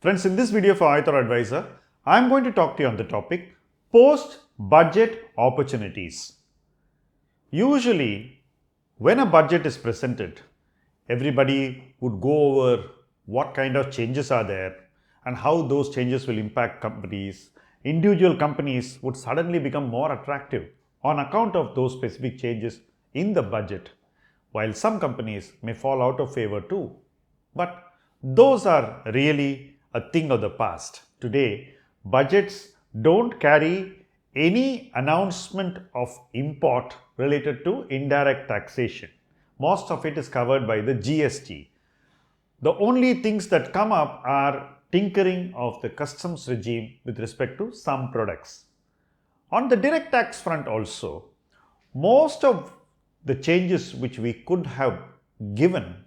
Friends, in this video for ithought Advisor, I am going to talk to you on the topic post-budget opportunities. Usually, when a budget is presented, everybody would go over what kind of changes are there and how those changes will impact companies. Individual companies would suddenly become more attractive on account of those specific changes in the budget, while some companies may fall out of favor too. But those are really a thing of the past. Today, budgets don't carry any announcement of import related to indirect taxation. Most of it is covered by the GST. The only things that come up are tinkering of the customs regime with respect to some products. On the direct tax front also, most of the changes which we could have given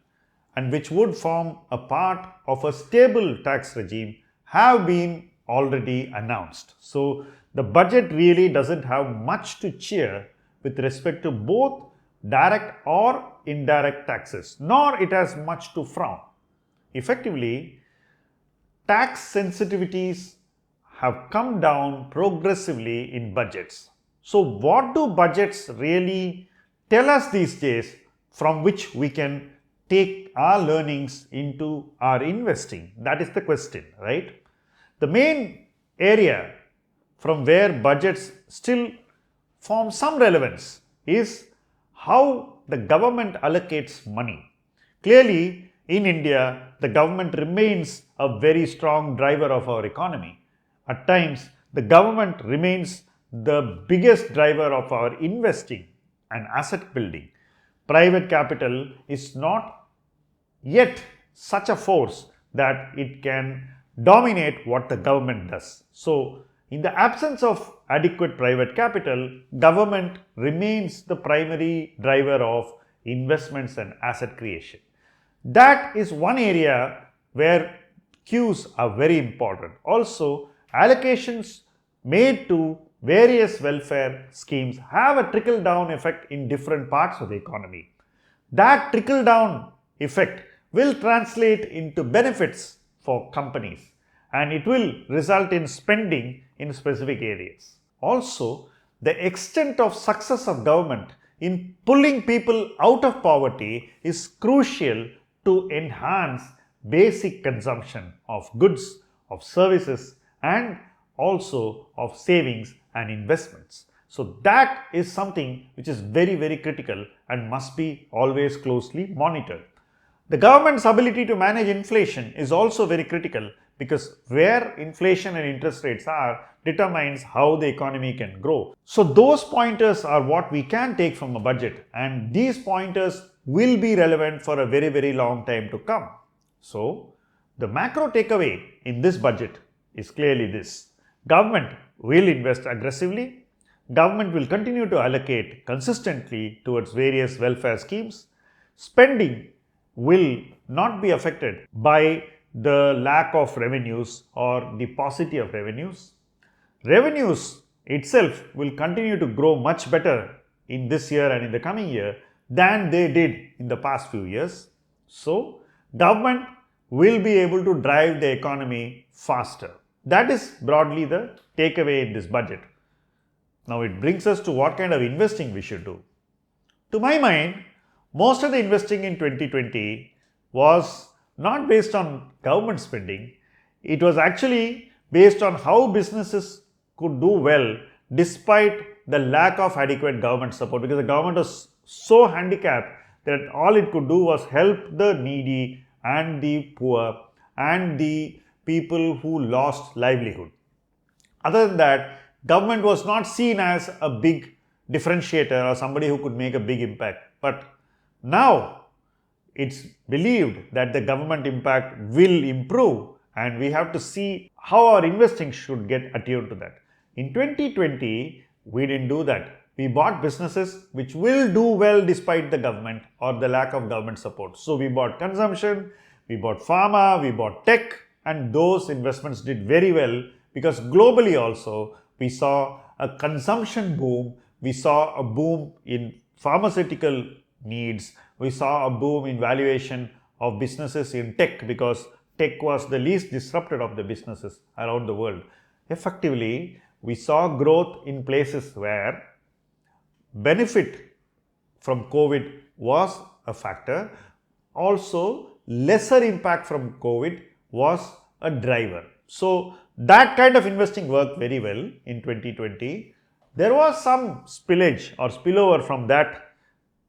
and which would form a part of a stable tax regime have been already announced. So the budget really doesn't have much to cheer with respect to both direct or indirect taxes, nor it has much to frown. Effectively, tax sensitivities have come down progressively in budgets. So what do budgets really tell us these days from which we can take our learnings into our investing? That is the question, right? The main area from where budgets still form some relevance is how the government allocates money. Clearly, in India, the government remains a very strong driver of our economy. At times, the government remains the biggest driver of our investing and asset building. Private capital is not yet such a force that it can dominate what the government does. So, in the absence of adequate private capital, government remains the primary driver of investments and asset creation. That is one area where cues are very important. Also, allocations made to various welfare schemes have a trickle-down effect in different parts of the economy. That trickle-down effect will translate into benefits for companies and it will result in spending in specific areas. Also, the extent of success of government in pulling people out of poverty is crucial to enhance basic consumption of goods, of services, and also of savings and investments. So that is something which is very, very critical and must be always closely monitored. The government's ability to manage inflation is also very critical because where inflation and interest rates are determines how the economy can grow. So those pointers are what we can take from a budget, and these pointers will be relevant for a very, very long time to come. So the macro takeaway in this budget is clearly this: government will invest aggressively, government will continue to allocate consistently towards various welfare schemes, spending will not be affected by the lack of revenues or the paucity of revenues. Revenues itself will continue to grow much better in this year and in the coming year than they did in the past few years. So, government will be able to drive the economy faster. That is broadly the takeaway in this budget. Now, it brings us to what kind of investing we should do. To my mind, most of the investing in 2020 was not based on government spending. It was actually based on how businesses could do well despite the lack of adequate government support, because the government was so handicapped that all it could do was help the needy and the poor and the people who lost livelihood. Other than that, government was not seen as a big differentiator or somebody who could make a big impact. But now it's believed that the government impact will improve, and we have to see how our investing should get attuned to that. In 2020, we didn't do that. We bought businesses which will do well despite the government or the lack of government support. So we bought consumption, we bought pharma, we bought tech, and those investments did very well because globally also we saw a consumption boom, we saw a boom in pharmaceutical needs, we saw a boom in valuation of businesses in tech because tech was the least disrupted of the businesses around the world. Effectively, we saw growth in places where benefit from COVID was a factor. Also, lesser impact from COVID was a driver. So, that kind of investing worked very well in 2020. There was some spillage or spillover from that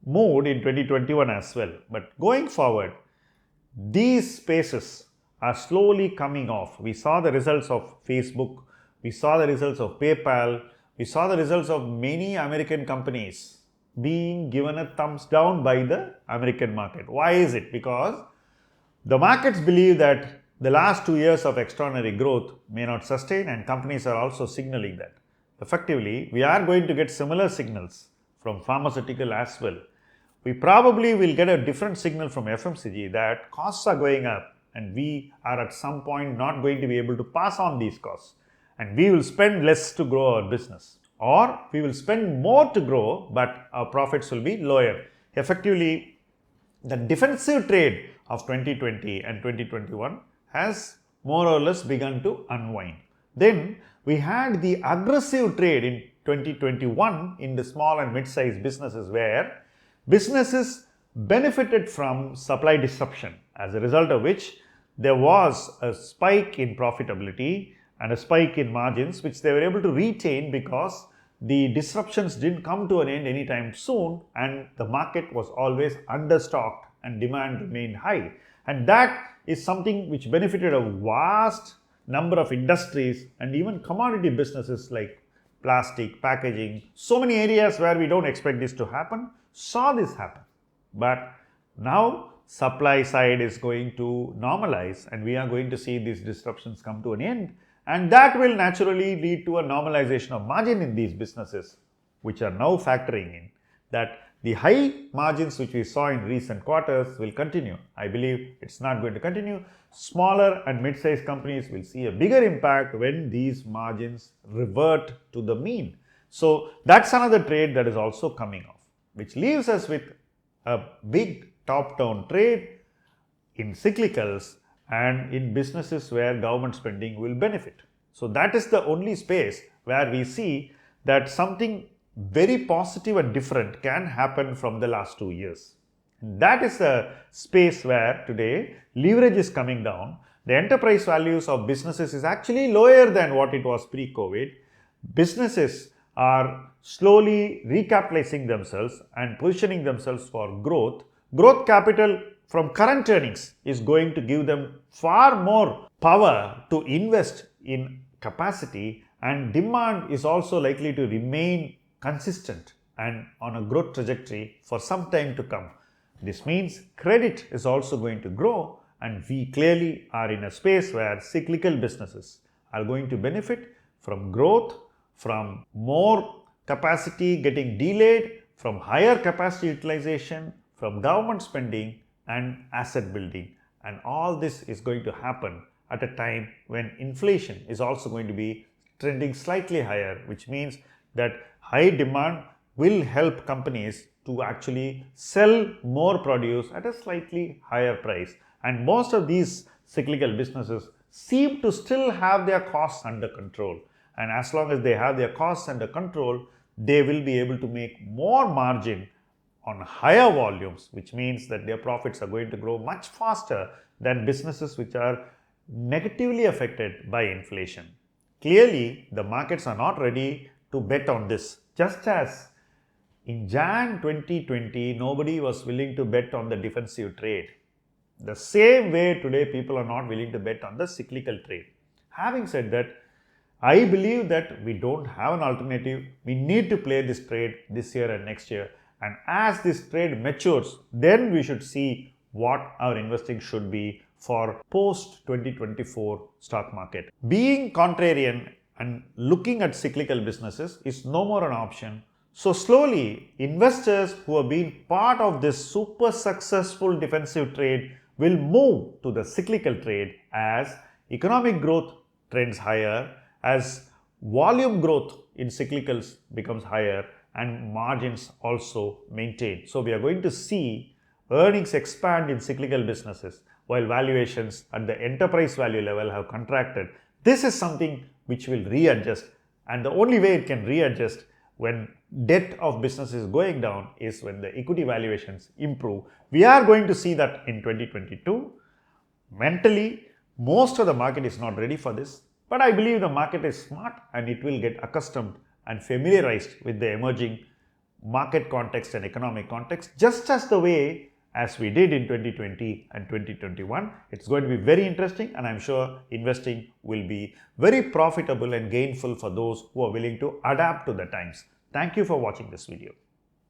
mood in 2021 as well. But going forward, these spaces are slowly coming off. We saw the results of Facebook, we saw the results of PayPal, we saw the results of many American companies being given a thumbs down by the American market. Why is it? Because the markets believe that the last 2 years of extraordinary growth may not sustain, and companies are also signaling that. Effectively, we are going to get similar signals from pharmaceutical as well. We probably will get a different signal from FMCG that costs are going up and we are at some point not going to be able to pass on these costs, and we will spend less to grow our business, or we will spend more to grow but our profits will be lower. Effectively, the defensive trade of 2020 and 2021 has more or less begun to unwind. Then we had the aggressive trade in 2021 in the small and mid-sized businesses, where businesses benefited from supply disruption, as a result of which there was a spike in profitability and a spike in margins, which they were able to retain because the disruptions didn't come to an end anytime soon and the market was always understocked and demand remained high. And that is something which benefited a vast number of industries and even commodity businesses like plastic, packaging, so many areas where we don't expect this to happen, saw this happen. But now supply side is going to normalize and we are going to see these disruptions come to an end, and that will naturally lead to a normalization of margin in these businesses, which are now factoring in that the high margins which we saw in recent quarters will continue. I believe it's not going to continue. Smaller and mid-sized companies will see a bigger impact when these margins revert to the mean. So that's another trade that is also coming off, which leaves us with a big top-down trade in cyclicals and in businesses where government spending will benefit. So that is the only space where we see that something very positive and different can happen from the last 2 years. That is a space where today leverage is coming down. The enterprise values of businesses is actually lower than what it was pre-COVID. Businesses are slowly recapitalizing themselves and positioning themselves for growth. Growth capital from current earnings is going to give them far more power to invest in capacity, and demand is also likely to remain consistent and on a growth trajectory for some time to come. This means credit is also going to grow, and we clearly are in a space where cyclical businesses are going to benefit from growth, from more capacity getting delayed, from higher capacity utilization, from government spending and asset building. And all this is going to happen at a time when inflation is also going to be trending slightly higher, which means that high demand will help companies to actually sell more produce at a slightly higher price. And most of these cyclical businesses seem to still have their costs under control. And as long as they have their costs under control, they will be able to make more margin on higher volumes, which means that their profits are going to grow much faster than businesses which are negatively affected by inflation. Clearly, the markets are not ready to bet on this. Just as in Jan 2020, nobody was willing to bet on the defensive trade. The same way today, people are not willing to bet on the cyclical trade. Having said that, I believe that we don't have an alternative. We need to play this trade this year and next year. And as this trade matures, then we should see what our investing should be for post-2024 stock market. Being contrarian and looking at cyclical businesses is no more an option. So slowly, investors who have been part of this super successful defensive trade will move to the cyclical trade as economic growth trends higher, as volume growth in cyclicals becomes higher, and margins also maintain. So we are going to see earnings expand in cyclical businesses while valuations at the enterprise value level have contracted. This is something which will readjust, and the only way it can readjust when debt of business is going down is when the equity valuations improve. We are going to see that in 2022. Mentally, most of the market is not ready for this, but I believe the market is smart and it will get accustomed and familiarized with the emerging market context and economic context, just as the way as we did in 2020 and 2021. It's going to be very interesting, and I'm sure investing will be very profitable and gainful for those who are willing to adapt to the times. Thank you for watching this video.